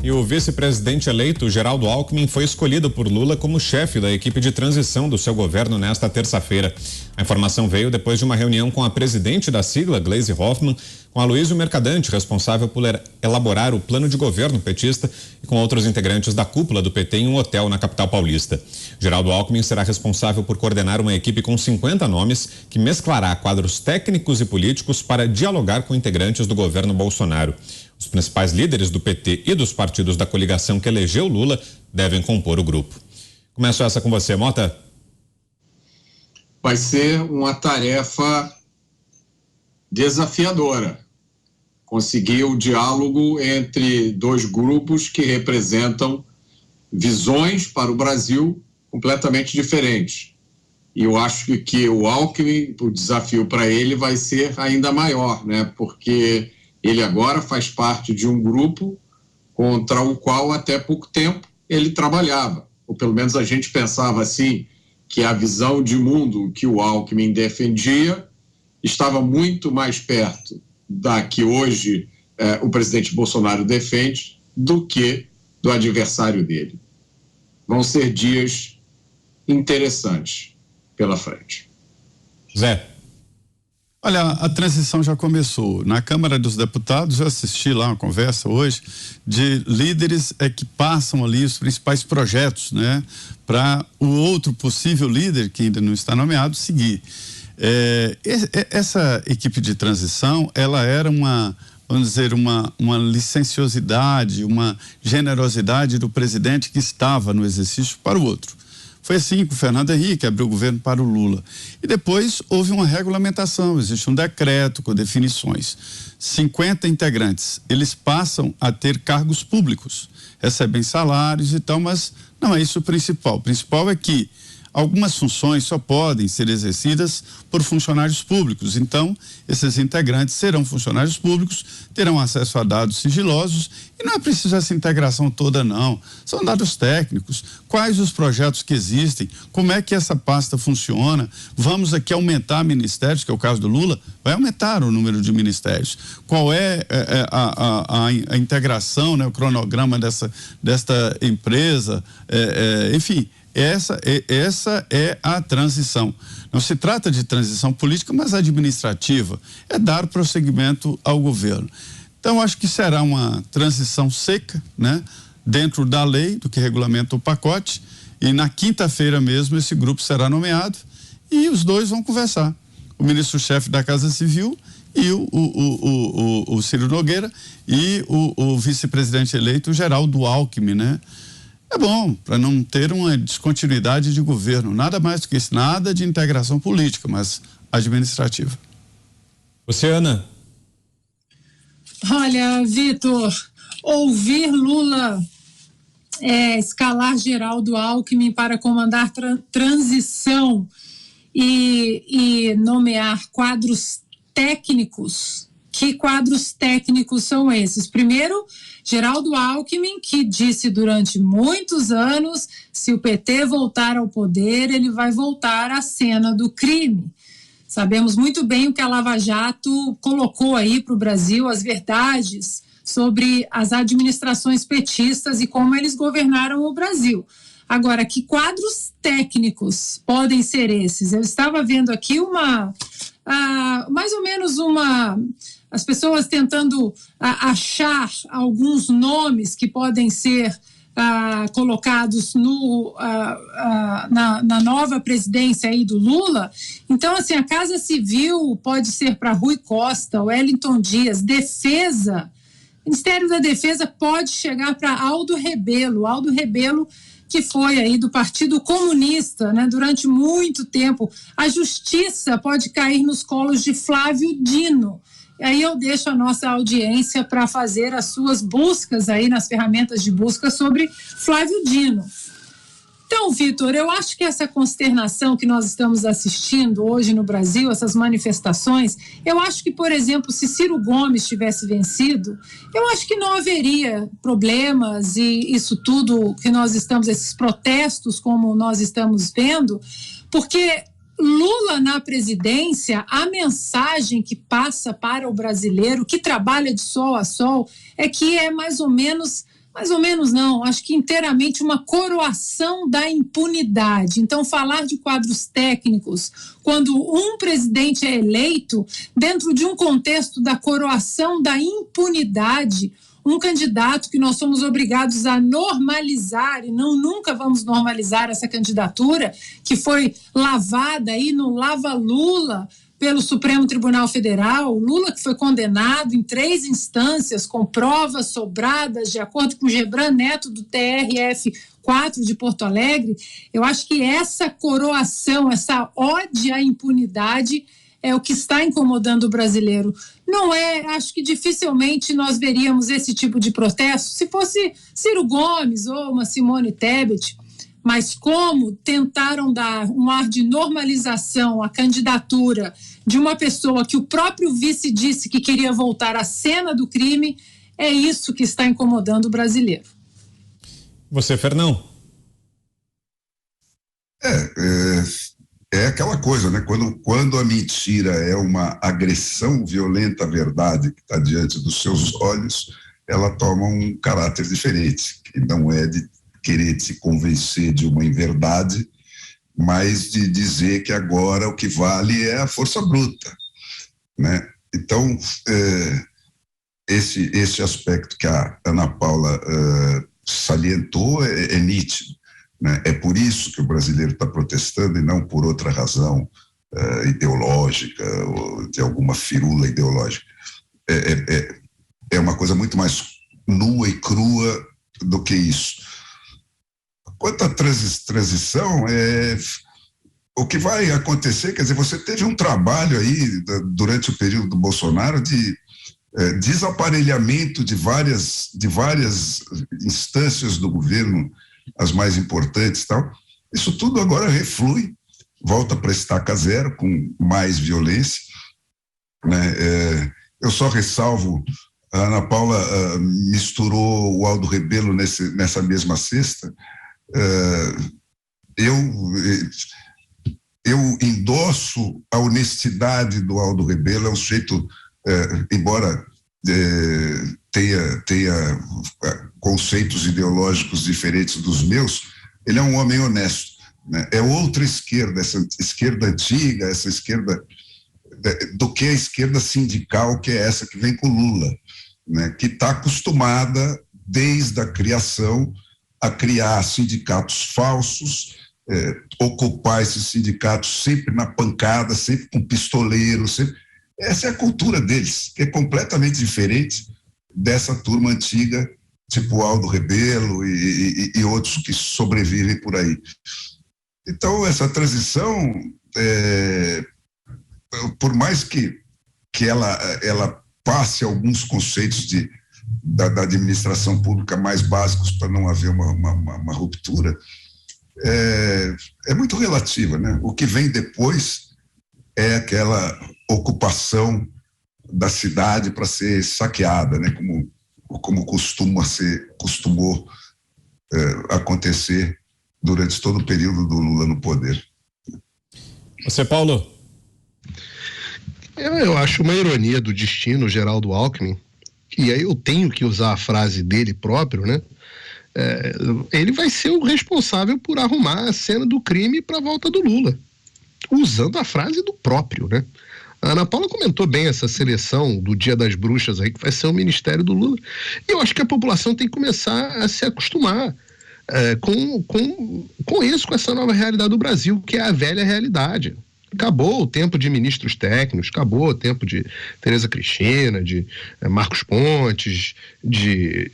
E o vice-presidente eleito, Geraldo Alckmin, foi escolhido por Lula como chefe da equipe de transição do seu governo nesta terça-feira. A informação veio depois de uma reunião com a presidente da sigla, Gleisi Hoffmann, com Aloysio Mercadante, responsável por elaborar o plano de governo petista, e com outros integrantes da cúpula do PT em um hotel na capital paulista. Geraldo Alckmin será responsável por coordenar uma equipe com 50 nomes que mesclará quadros técnicos e políticos para dialogar com integrantes do governo Bolsonaro. Os principais líderes do PT e dos partidos da coligação que elegeu Lula devem compor o grupo. Começo essa com você, Mota. Vai ser uma tarefa desafiadora conseguir o diálogo entre dois grupos que representam visões para o Brasil completamente diferentes. E eu acho que o Alckmin, o desafio para ele vai ser ainda maior, né? Porque ele agora faz parte de um grupo contra o qual até pouco tempo ele trabalhava, ou pelo menos a gente pensava assim, que a visão de mundo que o Alckmin defendia estava muito mais perto da que hoje o presidente Bolsonaro defende do que do adversário dele. Vão ser dias interessantes pela frente. Zé. Olha, a transição já começou. Na Câmara dos Deputados, eu assisti lá uma conversa hoje de líderes que passam ali os principais projetos, né? Para o outro possível líder, que ainda não está nomeado, seguir. Essa equipe de transição, ela era vamos dizer, uma licenciosidade, uma generosidade do presidente que estava no exercício para o outro. Foi assim que o Fernando Henrique abriu o governo para o Lula. E depois houve uma regulamentação, existe um decreto com definições. 50 integrantes, eles passam a ter cargos públicos, recebem salários e tal, mas não é isso o principal. O principal é que algumas funções só podem ser exercidas por funcionários públicos. Então, esses integrantes serão funcionários públicos, terão acesso a dados sigilosos e não é preciso essa integração toda, não. São dados técnicos. Quais os projetos que existem? Como é que essa pasta funciona? Vamos aqui aumentar ministérios, que é o caso do Lula, vai aumentar o número de ministérios. Qual é a integração, né, o cronograma desta empresa? Enfim, essa é a transição. Não se trata de transição política, mas administrativa. É dar prosseguimento ao governo. Então, acho que será uma transição seca, né? Dentro da lei, do que regulamenta o pacote. E na quinta-feira mesmo, esse grupo será nomeado e os dois vão conversar. O ministro-chefe da Casa Civil e o Ciro Nogueira e o vice-presidente eleito, Geraldo Alckmin, né? É bom, para não ter uma descontinuidade de governo, nada mais do que isso, nada de integração política, mas administrativa. Luciana. Olha, Vitor, ouvir Lula escalar Geraldo Alckmin para comandar transição e nomear quadros técnicos. Que quadros técnicos são esses? Primeiro, Geraldo Alckmin, que disse durante muitos anos, se o PT voltar ao poder, ele vai voltar à cena do crime. Sabemos muito bem o que a Lava Jato colocou aí para o Brasil, as verdades sobre as administrações petistas e como eles governaram o Brasil. Agora, que quadros técnicos podem ser esses? Eu estava vendo aqui mais ou menos as pessoas tentando achar alguns nomes que podem ser colocados na nova presidência aí do Lula. Então, assim, a Casa Civil pode ser para Rui Costa, Wellington Dias, Defesa, Ministério da Defesa pode chegar para Aldo Rebelo, que foi aí do Partido Comunista, né, durante muito tempo. A Justiça pode cair nos colos de Flávio Dino. E aí eu deixo a nossa audiência para fazer as suas buscas aí nas ferramentas de busca sobre Flávio Dino. Então, Vitor, eu acho que essa consternação que nós estamos assistindo hoje no Brasil, essas manifestações, eu acho que, por exemplo, se Ciro Gomes tivesse vencido, eu acho que não haveria problemas e isso tudo que nós estamos, esses protestos como nós estamos vendo, porque Lula na presidência, a mensagem que passa para o brasileiro que trabalha de sol a sol é que é mais ou menos mais ou menos não, acho que inteiramente uma coroação da impunidade. Então, falar de quadros técnicos quando um presidente é eleito dentro de um contexto da coroação da impunidade, um candidato que nós somos obrigados a normalizar, e nunca vamos normalizar essa candidatura, que foi lavada aí no Lava Lula pelo Supremo Tribunal Federal, Lula que foi condenado em 3 instâncias com provas sobradas, de acordo com Gebran Neto do TRF4 de Porto Alegre. Eu acho que essa coroação, essa ode à impunidade é o que está incomodando o brasileiro. Não é, acho que dificilmente nós veríamos esse tipo de protesto se fosse Ciro Gomes ou uma Simone Tebet, mas como tentaram dar um ar de normalização à candidatura de uma pessoa que o próprio vice disse que queria voltar à cena do crime, é isso que está incomodando o brasileiro. Você, Fernão? É aquela coisa, né? Quando a mentira é uma agressão violenta à verdade que está diante dos seus olhos, ela toma um caráter diferente, que não é de querer se convencer de uma inverdade, mas de dizer que agora o que vale é a força bruta, né? Então, esse aspecto que a Ana Paula salientou é nítido, né? É por isso que o brasileiro está protestando e não por outra razão ideológica ou de alguma firula ideológica. É uma coisa muito mais nua e crua do que isso. Quanto à transição, o que vai acontecer, quer dizer, você teve um trabalho aí durante o período do Bolsonaro de desaparelhamento de várias instâncias do governo, as mais importantes e tal. Isso tudo agora reflui, volta para estaca zero, com mais violência, né? Eu só ressalvo, a Ana Paula misturou o Aldo Rebelo nessa mesma cesta. Eu endosso a honestidade do Aldo Rebelo. É um sujeito, embora tenha conceitos ideológicos diferentes dos meus, ele é um homem honesto, né? É outra esquerda, essa esquerda antiga, essa esquerda do que a esquerda sindical, que é essa que vem com Lula, né? Que está acostumada desde a criação a criar sindicatos falsos, ocupar esses sindicatos sempre na pancada, sempre com pistoleiro, sempre. Essa é a cultura deles, que é completamente diferente dessa turma antiga, tipo Aldo Rebelo e outros que sobrevivem por aí. Então, essa transição, por mais que ela passe alguns conceitos da administração pública mais básicos para não haver uma ruptura, é muito relativa, né? O que vem depois é aquela ocupação da cidade para ser saqueada, né? Como costumou acontecer durante todo o período do Lula no poder. Você, Paulo? Eu acho uma ironia do destino, Geraldo Alckmin, e aí eu tenho que usar a frase dele próprio, né? Ele vai ser o responsável por arrumar a cena do crime para a volta do Lula, usando a frase do próprio, né? A Ana Paula comentou bem essa seleção do Dia das Bruxas aí, que vai ser o Ministério do Lula. E eu acho que a população tem que começar a se acostumar com isso, com essa nova realidade do Brasil, que é a velha realidade. Acabou o tempo de ministros técnicos, acabou o tempo de Tereza Cristina, de Marcos Pontes, de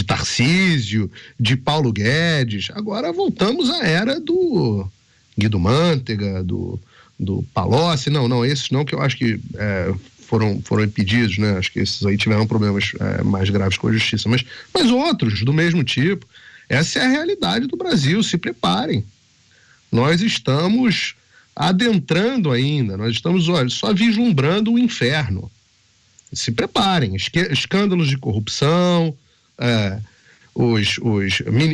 Tarcísio, de Paulo Guedes. Agora voltamos à era do Guido Mantega, do Palocci. Não, esses não, que eu acho que foram impedidos, né? Acho que esses aí tiveram problemas mais graves com a justiça, mas outros do mesmo tipo. Essa é a realidade do Brasil, se preparem. Nós estamos adentrando ainda, nós estamos, só vislumbrando o inferno. Se preparem, escândalos de corrupção, os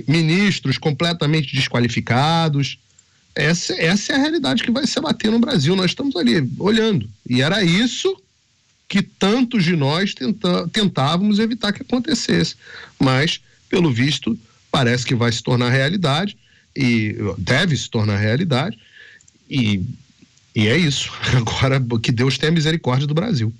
ministros completamente desqualificados. Essa é a realidade que vai se abater no Brasil. Nós estamos ali olhando, e era isso que tantos de nós tentávamos evitar que acontecesse, mas pelo visto, parece que vai se tornar realidade e deve se tornar realidade e é isso. Agora, que Deus tenha misericórdia do Brasil.